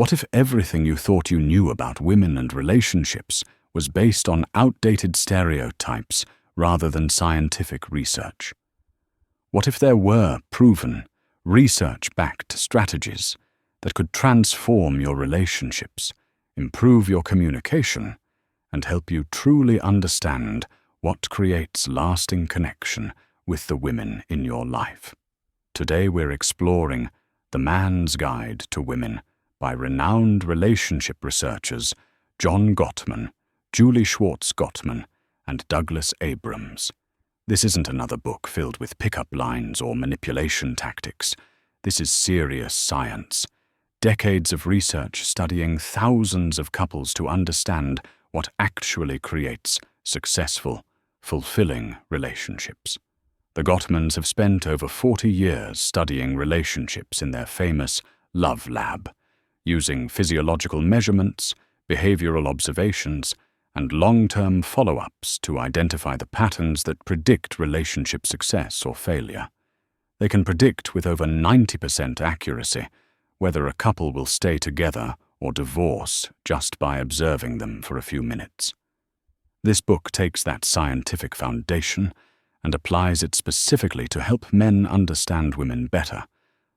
What if everything you thought you knew about women and relationships was based on outdated stereotypes rather than scientific research? What if there were proven, research-backed strategies that could transform your relationships, improve your communication, and help you truly understand what creates lasting connection with the women in your life? Today we're exploring The Man's Guide to Women by renowned relationship researchers John Gottman, Julie Schwartz Gottman, and Douglas Abrams. This isn't another book filled with pickup lines or manipulation tactics. This is serious science. Decades of research studying thousands of couples to understand what actually creates successful, fulfilling relationships. The Gottmans have spent over 40 years studying relationships in their famous Love Lab, using physiological measurements, behavioral observations, and long-term follow-ups to identify the patterns that predict relationship success or failure. They can predict with over 90% accuracy whether a couple will stay together or divorce just by observing them for a few minutes. This book takes that scientific foundation and applies it specifically to help men understand women better,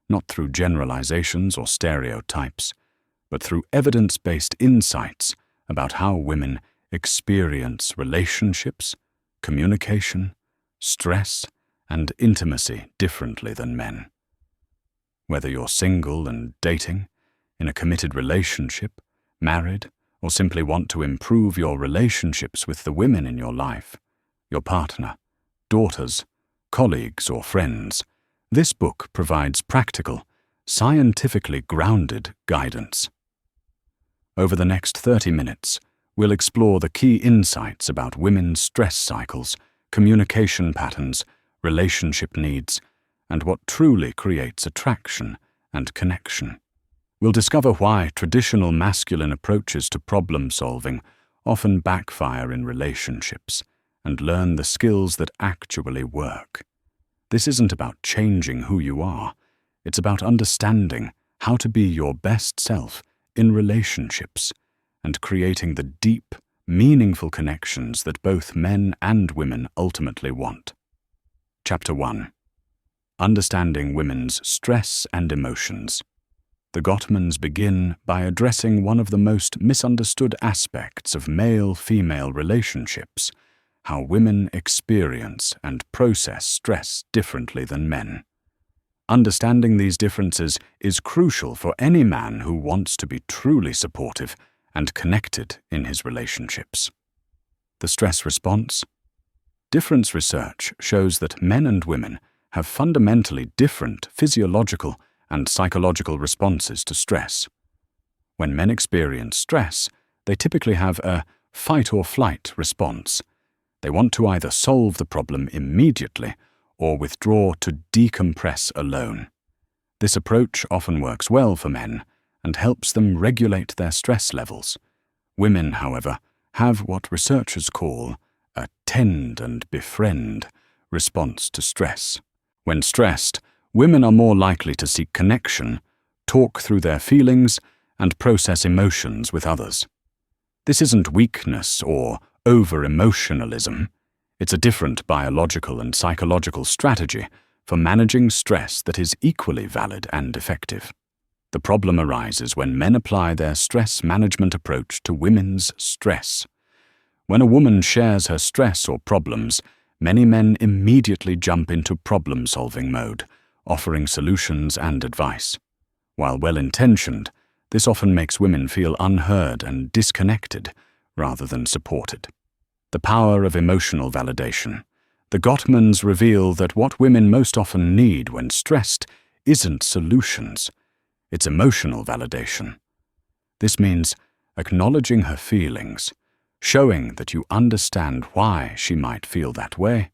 not through generalizations or stereotypes, but through evidence-based insights about how women experience relationships, communication, stress, and intimacy differently than men. Whether you're single and dating, in a committed relationship, married, or simply want to improve your relationships with the women in your life, your partner, daughters, colleagues, or friends, this book provides practical, scientifically grounded guidance. Over the next 30 minutes, we'll explore the key insights about women's stress cycles, communication patterns, relationship needs, and what truly creates attraction and connection. We'll discover why traditional masculine approaches to problem-solving often backfire in relationships, and learn the skills that actually work. This isn't about changing who you are. It's about understanding how to be your best self in relationships and creating the deep, meaningful connections that both men and women ultimately want. Chapter 1. Understanding Women's Stress and Emotions. The Gottmans begin by addressing one of the most misunderstood aspects of male-female relationships: how women experience and process stress differently than men. Understanding these differences is crucial for any man who wants to be truly supportive and connected in his relationships. The stress response. Difference research shows that men and women have fundamentally different physiological and psychological responses to stress. When men experience stress, they typically have a fight-or-flight response. They want to either solve the problem immediately or withdraw to decompress alone. This approach often works well for men and helps them regulate their stress levels. Women, however, have what researchers call a tend and befriend response to stress. When stressed, women are more likely to seek connection, talk through their feelings, and process emotions with others. This isn't weakness or over-emotionalism. It's a different biological and psychological strategy for managing stress that is equally valid and effective. The problem arises when men apply their stress management approach to women's stress. When a woman shares her stress or problems, many men immediately jump into problem-solving mode, offering solutions and advice. While well-intentioned, this often makes women feel unheard and disconnected rather than supported. The power of emotional validation. The Gottmans reveal that what women most often need when stressed isn't solutions. It's emotional validation. This means acknowledging her feelings, showing that you understand why she might feel that way,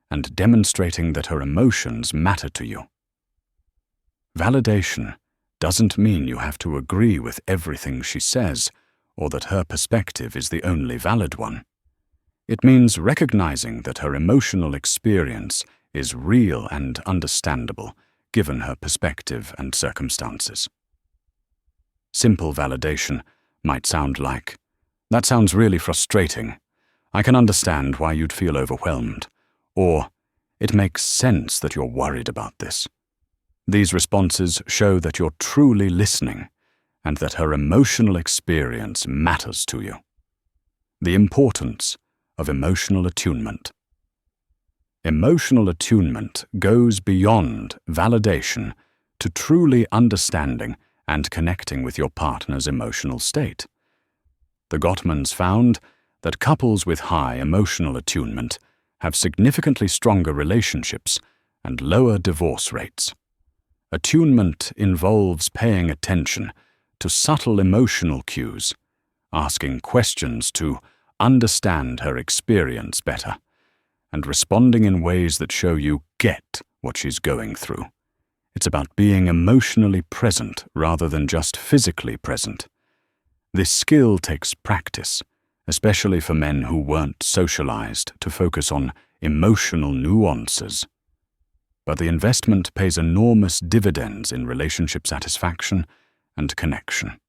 and demonstrating that her emotions matter to you. Validation doesn't mean you have to agree with everything she says or that her perspective is the only valid one. It means recognizing that her emotional experience is real and understandable, given her perspective and circumstances. Simple validation might sound like, "That sounds really frustrating. I can understand why you'd feel overwhelmed." Or, "It makes sense that you're worried about this." These responses show that you're truly listening and that her emotional experience matters to you. The importance of emotional attunement. Emotional attunement goes beyond validation to truly understanding and connecting with your partner's emotional state. The Gottmans found that couples with high emotional attunement have significantly stronger relationships and lower divorce rates. Attunement involves paying attention to subtle emotional cues, asking questions to understand her experience better, and responding in ways that show you get what she's going through. It's about being emotionally present rather than just physically present. This skill takes practice, especially for men who weren't socialized to focus on emotional nuances. But the investment pays enormous dividends in relationship satisfaction and connection.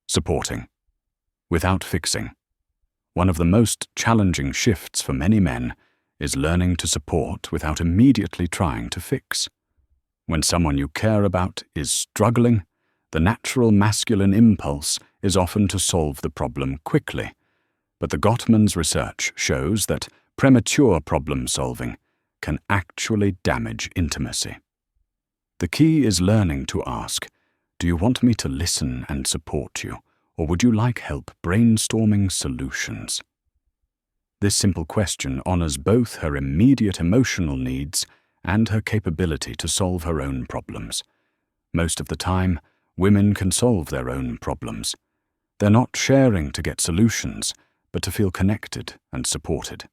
Supporting, without fixing. One of the most challenging shifts for many men is learning to support without immediately trying to fix. When someone you care about is struggling, the natural masculine impulse is often to solve the problem quickly. But the Gottmans' research shows that premature problem-solving can actually damage intimacy. The key is learning to ask, "Do you want me to listen and support you, or would you like help brainstorming solutions?" This simple question honors both her immediate emotional needs and her capability to solve her own problems. Most of the time, women can solve their own problems. They're not sharing to get solutions, but to feel connected and supported.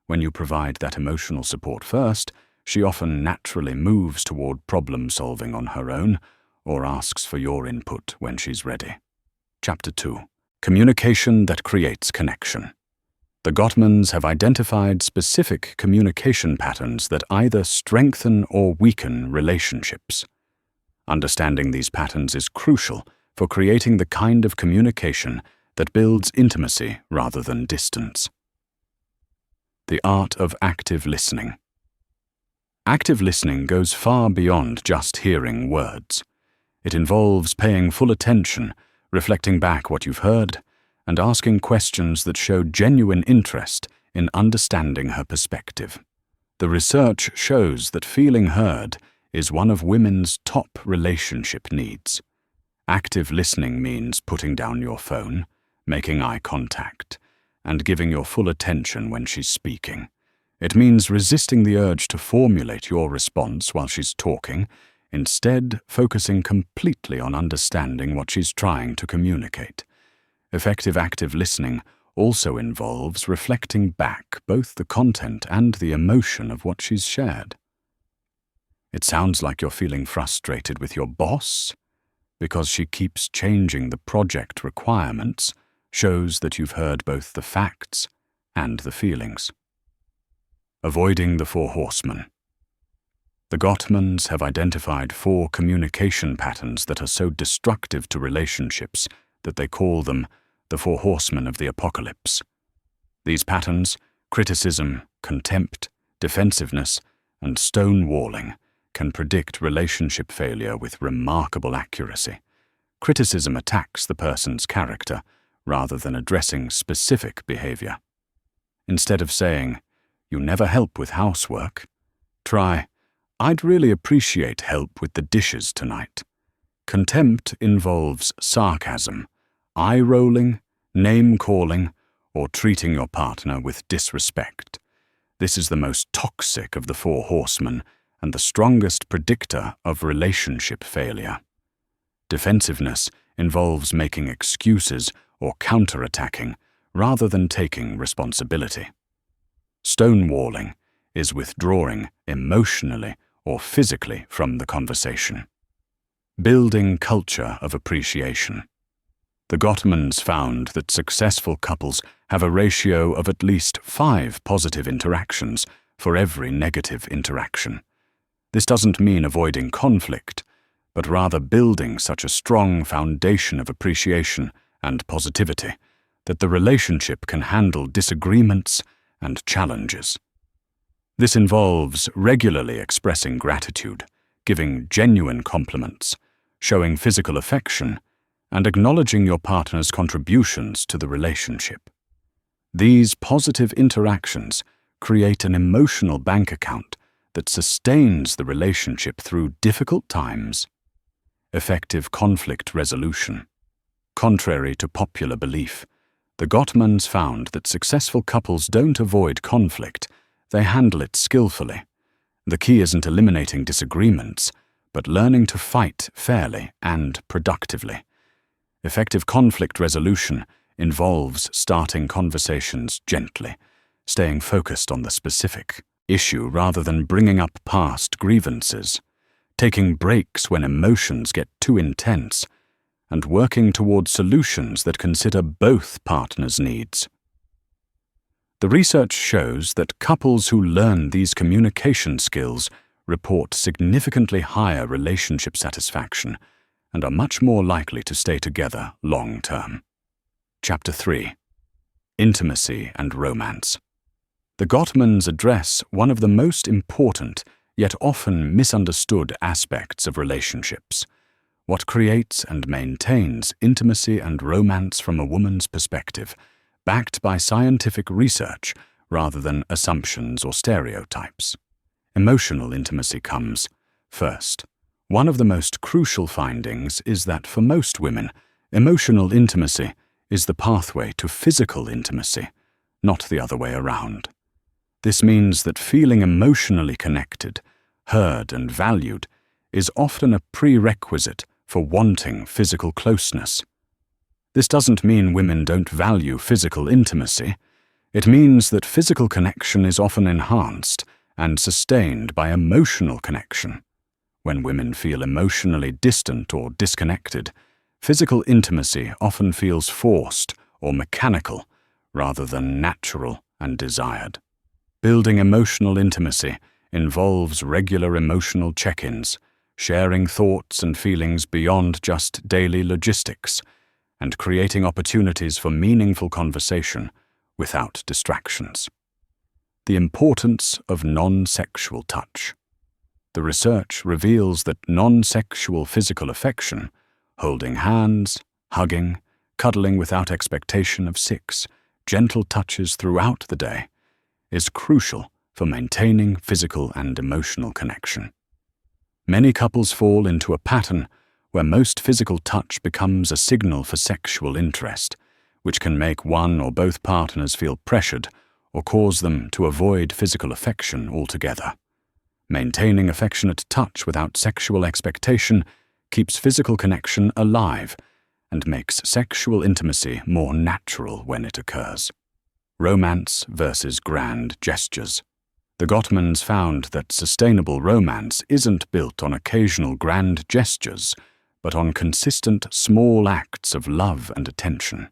When you provide that emotional support first, she often naturally moves toward problem-solving on her own or asks for your input when she's ready. Chapter 2. Communication that creates connection. The Gottmans have identified specific communication patterns that either strengthen or weaken relationships. Understanding these patterns is crucial for creating the kind of communication that builds intimacy rather than distance. The art of active listening. Active listening goes far beyond just hearing words. It involves paying full attention, reflecting back what you've heard, and asking questions that show genuine interest in understanding her perspective. The research shows that feeling heard is one of women's top relationship needs. Active listening means putting down your phone, making eye contact, and giving your full attention when she's speaking. It means resisting the urge to formulate your response while she's talking, instead focusing completely on understanding what she's trying to communicate. Effective active listening also involves reflecting back both the content and the emotion of what she's shared. It sounds like you're feeling frustrated with your boss because she keeps changing the project requirements, shows that you've heard both the facts and the feelings. Avoiding the 4 horsemen. The Gottmans have identified 4 communication patterns that are so destructive to relationships that they call them the 4 horsemen of the apocalypse. These patterns, criticism, contempt, defensiveness, and stonewalling, can predict relationship failure with remarkable accuracy. Criticism attacks the person's character rather than addressing specific behavior. Instead of saying, "You never help with housework," try, "I'd really appreciate help with the dishes tonight." Contempt involves sarcasm, eye-rolling, name-calling, or treating your partner with disrespect. This is the most toxic of the 4 horsemen and the strongest predictor of relationship failure. Defensiveness involves making excuses or counterattacking rather than taking responsibility. Stonewalling is withdrawing emotionally or physically from the conversation. Building culture of appreciation. The Gottmans found that successful couples have a ratio of at least 5 positive interactions for every negative interaction. This doesn't mean avoiding conflict, but rather building such a strong foundation of appreciation and positivity that the relationship can handle disagreements and challenges. This involves regularly expressing gratitude, giving genuine compliments, showing physical affection, and acknowledging your partner's contributions to the relationship. These positive interactions create an emotional bank account that sustains the relationship through difficult times. Effective conflict resolution. Contrary to popular belief, the Gottmans found that successful couples don't avoid conflict, they handle it skillfully. The key isn't eliminating disagreements, but learning to fight fairly and productively. Effective conflict resolution involves starting conversations gently, staying focused on the specific issue rather than bringing up past grievances, taking breaks when emotions get too intense, and working toward solutions that consider both partners' needs. The research shows that couples who learn these communication skills report significantly higher relationship satisfaction and are much more likely to stay together long term. Chapter 3. Intimacy and Romance. The Gottmans address one of the most important, yet often misunderstood aspects of relationships: what creates and maintains intimacy and romance from a woman's perspective, backed by scientific research rather than assumptions or stereotypes. Emotional intimacy comes first. One of the most crucial findings is that for most women, emotional intimacy is the pathway to physical intimacy, not the other way around. This means that feeling emotionally connected, heard, and valued is often a prerequisite for wanting physical closeness. This doesn't mean women don't value physical intimacy. It means that physical connection is often enhanced and sustained by emotional connection. When women feel emotionally distant or disconnected, physical intimacy often feels forced or mechanical rather than natural and desired. Building emotional intimacy involves regular emotional check-ins, sharing thoughts and feelings beyond just daily logistics, and creating opportunities for meaningful conversation without distractions. The importance of non-sexual touch. The research reveals that non-sexual physical affection, holding hands, hugging, cuddling without expectation of sex, gentle touches throughout the day, is crucial for maintaining physical and emotional connection. Many couples fall into a pattern where most physical touch becomes a signal for sexual interest, which can make one or both partners feel pressured or cause them to avoid physical affection altogether. Maintaining affectionate touch without sexual expectation keeps physical connection alive and makes sexual intimacy more natural when it occurs. Romance versus grand gestures. The Gottmans found that sustainable romance isn't built on occasional grand gestures, but on consistent small acts of love and attention.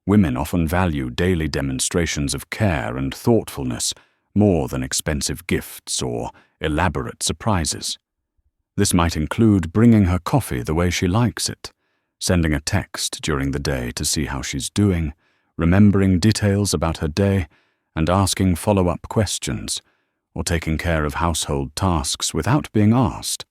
Women often value daily demonstrations of care and thoughtfulness more than expensive gifts or elaborate surprises. This might include bringing her coffee the way she likes it, sending a text during the day to see how she's doing, remembering details about her day, and asking follow-up questions, or taking care of household tasks without being asked.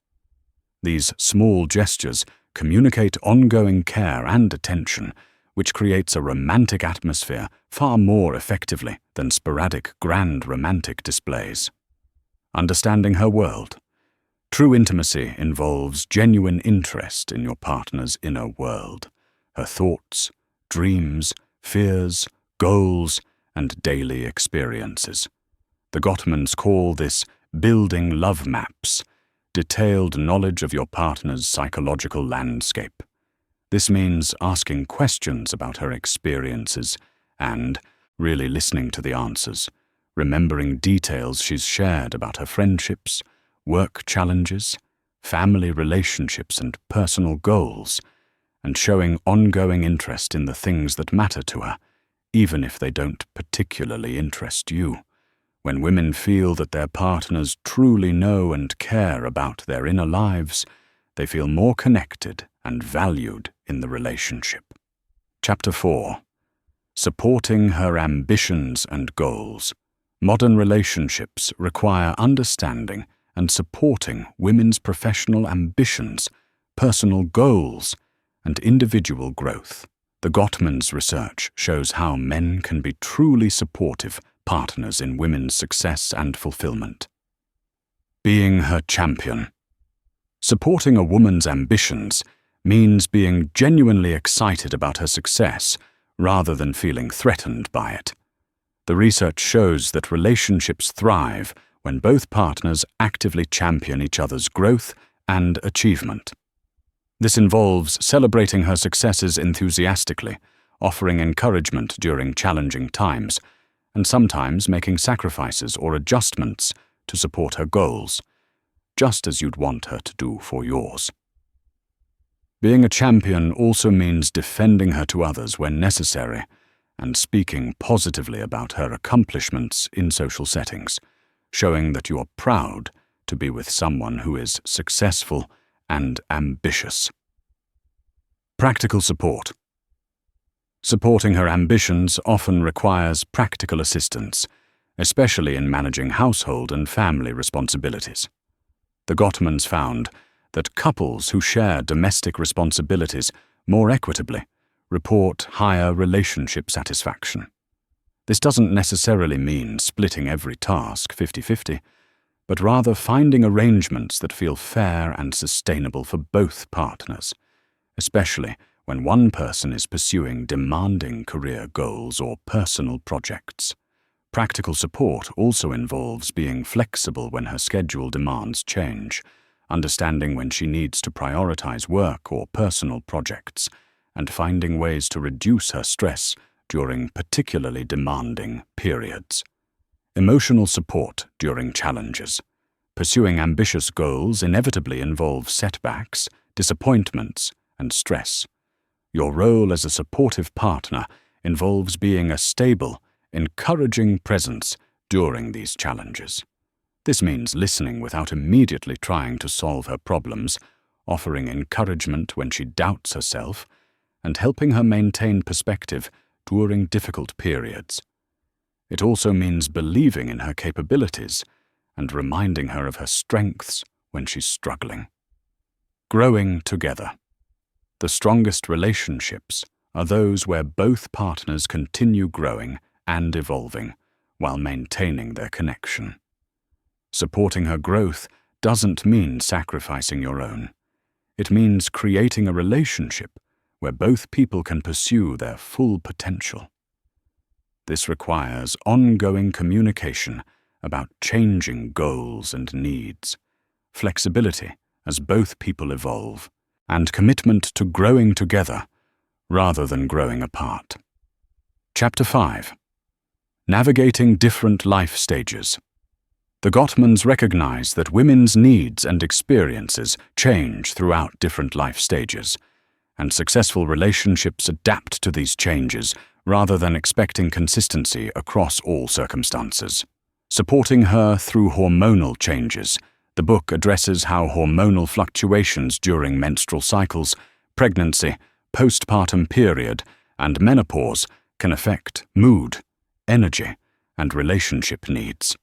These small gestures communicate ongoing care and attention, which creates a romantic atmosphere far more effectively than sporadic grand romantic displays. Understanding her world. True intimacy involves genuine interest in your partner's inner world, her thoughts, dreams, fears, goals, and daily experiences. The Gottmans call this building love maps, detailed knowledge of your partner's psychological landscape. This means asking questions about her experiences and really listening to the answers, remembering details she's shared about her friendships, work challenges, family relationships, and personal goals, and showing ongoing interest in the things that matter to her, even if they don't particularly interest you. When women feel that their partners truly know and care about their inner lives, they feel more connected and valued in the relationship. Chapter 4. Supporting her ambitions and goals. Modern relationships require understanding and supporting women's professional ambitions, personal goals, and individual growth. The Gottman's research shows how men can be truly supportive partners in women's success and fulfillment. Being her champion. Supporting a woman's ambitions means being genuinely excited about her success rather than feeling threatened by it. The research shows that relationships thrive when both partners actively champion each other's growth and achievement. This involves celebrating her successes enthusiastically, offering encouragement during challenging times, and sometimes making sacrifices or adjustments to support her goals, just as you'd want her to do for yours. Being a champion also means defending her to others when necessary and speaking positively about her accomplishments in social settings, showing that you are proud to be with someone who is successful and ambitious. Practical support. Supporting her ambitions often requires practical assistance, especially in managing household and family responsibilities. The Gottmans found that couples who share domestic responsibilities more equitably report higher relationship satisfaction. This doesn't necessarily mean splitting every task 50-50, but rather finding arrangements that feel fair and sustainable for both partners, especially when one person is pursuing demanding career goals or personal projects. Practical support also involves being flexible when her schedule demands change, understanding when she needs to prioritize work or personal projects, and finding ways to reduce her stress during particularly demanding periods. Emotional support during challenges. Pursuing ambitious goals inevitably involves setbacks, disappointments, and stress. Your role as a supportive partner involves being a stable, encouraging presence during these challenges. This means listening without immediately trying to solve her problems, offering encouragement when she doubts herself, and helping her maintain perspective during difficult periods. It also means believing in her capabilities and reminding her of her strengths when she's struggling. Growing together. The strongest relationships are those where both partners continue growing and evolving while maintaining their connection. Supporting her growth doesn't mean sacrificing your own. It means creating a relationship where both people can pursue their full potential. This requires ongoing communication about changing goals and needs, flexibility as both people evolve, and commitment to growing together rather than growing apart. Chapter 5. Navigating different life stages. The Gottmans recognize that women's needs and experiences change throughout different life stages, and successful relationships adapt to these changes rather than expecting consistency across all circumstances. Supporting her through hormonal changes, the book addresses how hormonal fluctuations during menstrual cycles, pregnancy, postpartum period, and menopause can affect mood, energy, and relationship needs.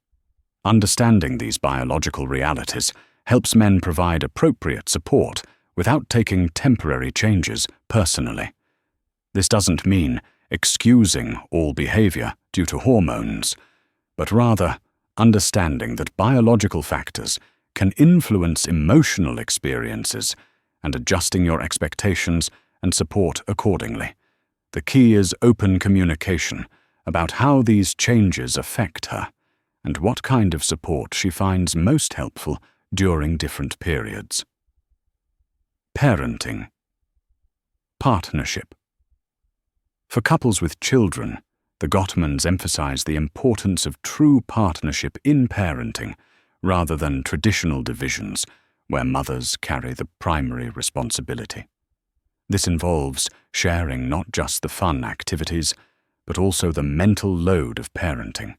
Understanding these biological realities helps men provide appropriate support without taking temporary changes personally. This doesn't mean excusing all behavior due to hormones, but rather understanding that biological factors can influence emotional experiences and adjusting your expectations and support accordingly. The key is open communication about how these changes affect her and what kind of support she finds most helpful during different periods. Parenting. Partnership. For couples with children, the Gottmans emphasize the importance of true partnership in parenting rather than traditional divisions where mothers carry the primary responsibility. This involves sharing not just the fun activities, but also the mental load of parenting,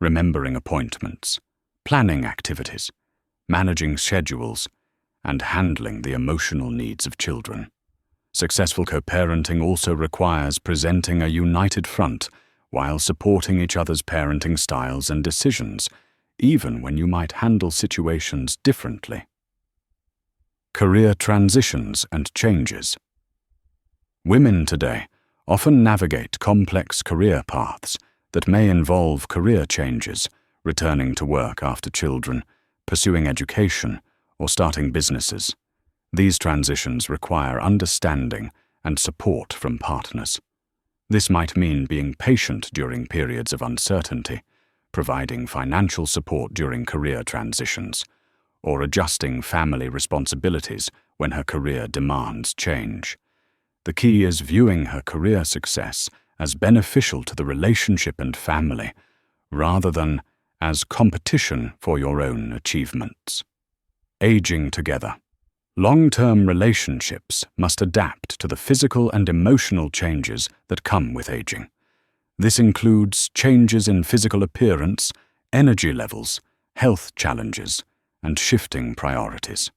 remembering appointments, planning activities, managing schedules, and handling the emotional needs of children. Successful co-parenting also requires presenting a united front while supporting each other's parenting styles and decisions, even when you might handle situations differently. Career transitions and changes. Women today often navigate complex career paths that may involve career changes, returning to work after children, pursuing education, or starting businesses. These transitions require understanding and support from partners. This might mean being patient during periods of uncertainty, providing financial support during career transitions, or adjusting family responsibilities when her career demands change. The key is viewing her career success as beneficial to the relationship and family, rather than as competition for your own achievements. Aging together. Long-term relationships must adapt to the physical and emotional changes that come with aging. This includes changes in physical appearance, energy levels, health challenges, and shifting priorities.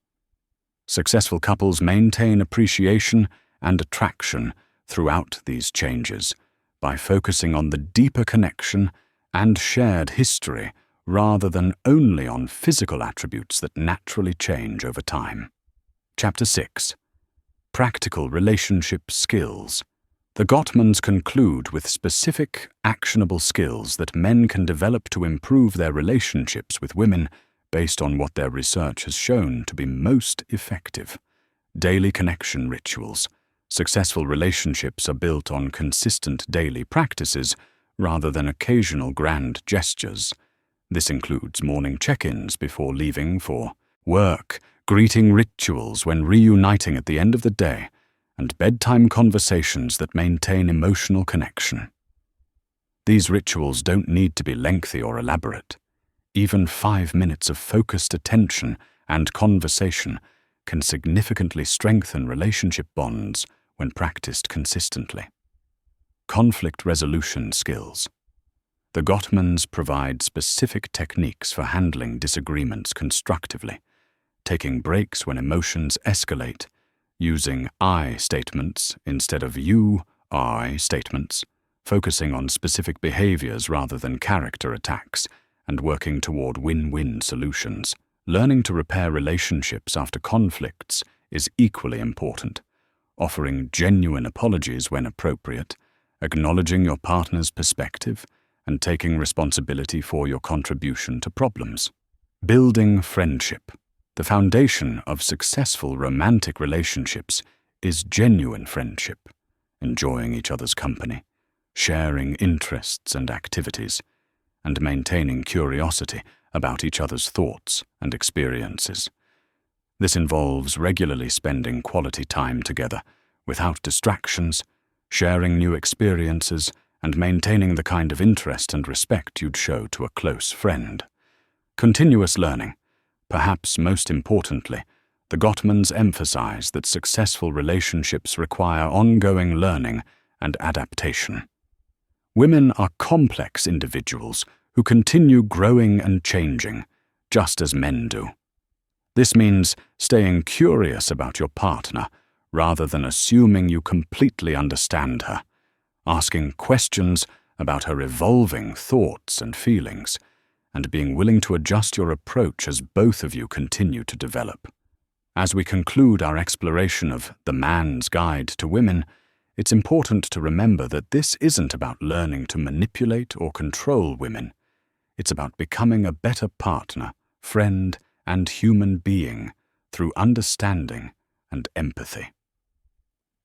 Successful couples maintain appreciation and attraction throughout these changes by focusing on the deeper connection and shared history rather than only on physical attributes that naturally change over time. Chapter 6. Practical Relationship Skills. The Gottmans conclude with specific, actionable skills that men can develop to improve their relationships with women based on what their research has shown to be most effective. Daily connection rituals. Successful relationships are built on consistent daily practices rather than occasional grand gestures. This includes morning check-ins before leaving for work, greeting rituals when reuniting at the end of the day, and bedtime conversations that maintain emotional connection. These rituals don't need to be lengthy or elaborate. Even 5 minutes of focused attention and conversation can significantly strengthen relationship bonds when practiced consistently. Conflict resolution skills. The Gottmans provide specific techniques for handling disagreements constructively, taking breaks when emotions escalate, using I statements instead of you/I statements, focusing on specific behaviors rather than character attacks, and working toward win-win solutions. Learning to repair relationships after conflicts is equally important, offering genuine apologies when appropriate, acknowledging your partner's perspective, and taking responsibility for your contribution to problems. Building friendship. The foundation of successful romantic relationships is genuine friendship, enjoying each other's company, sharing interests and activities, and maintaining curiosity about each other's thoughts and experiences. This involves regularly spending quality time together without distractions, sharing new experiences, and maintaining the kind of interest and respect you'd show to a close friend. Continuous learning. Perhaps most importantly, the Gottmans emphasize that successful relationships require ongoing learning and adaptation. Women are complex individuals who continue growing and changing, just as men do. This means staying curious about your partner rather than assuming you completely understand her, asking questions about her evolving thoughts and feelings, and being willing to adjust your approach as both of you continue to develop. As we conclude our exploration of The Man's Guide to Women, it's important to remember that this isn't about learning to manipulate or control women. It's about becoming a better partner, friend, and human being through understanding and empathy.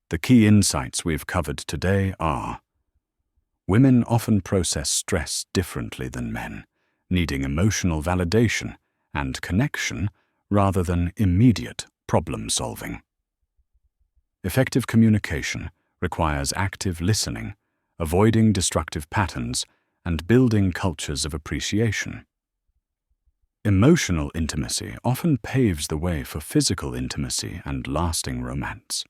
The key insights we've covered today are: women often process stress differently than men, needing emotional validation and connection rather than immediate problem-solving. Effective communication requires active listening, avoiding destructive patterns, and building cultures of appreciation. Emotional intimacy often paves the way for physical intimacy and lasting romance.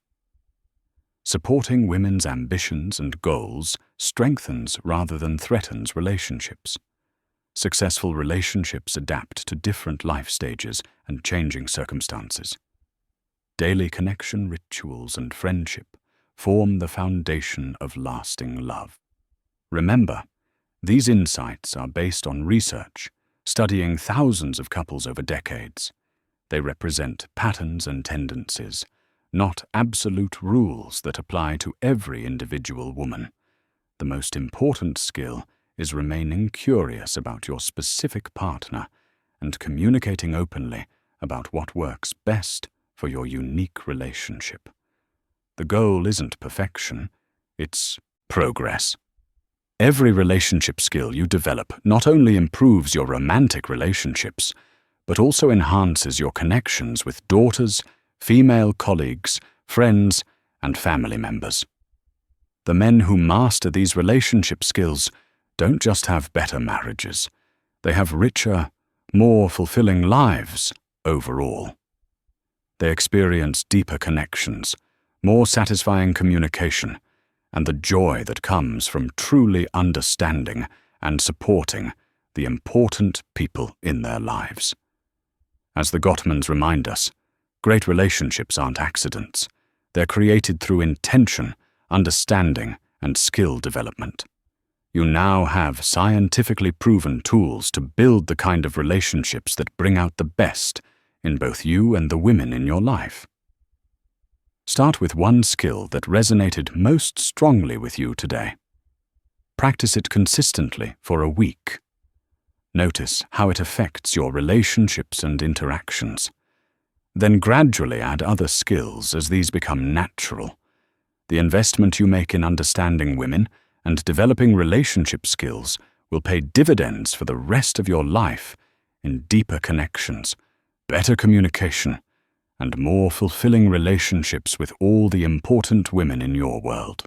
Supporting women's ambitions and goals strengthens rather than threatens relationships. Successful relationships adapt to different life stages and changing circumstances. daily connection, rituals, and friendship form the foundation of lasting love. Remember, these insights are based on research, studying thousands of couples over decades. They represent patterns and tendencies, not absolute rules that apply to every individual woman. The most important skill is remaining curious about your specific partner and communicating openly about what works best for your unique relationship. The goal isn't perfection, it's progress. Every relationship skill you develop not only improves your romantic relationships, but also enhances your connections with daughters, female colleagues, friends, and family members. The men who master these relationship skills don't just have better marriages, they have richer, more fulfilling lives overall. They experience deeper connections, more satisfying communication, and the joy that comes from truly understanding and supporting the important people in their lives. As the Gottmans remind us, great relationships aren't accidents. They're created through intention, understanding, and skill development. You now have scientifically proven tools to build the kind of relationships that bring out the best in both you and the women in your life. Start with one skill that resonated most strongly with you today. Practice it consistently for a week. Notice how it affects your relationships and interactions. Then gradually add other skills as these become natural. The investment you make in understanding women and developing relationship skills will pay dividends for the rest of your life in deeper connections, better communication, and more fulfilling relationships with all the important women in your world.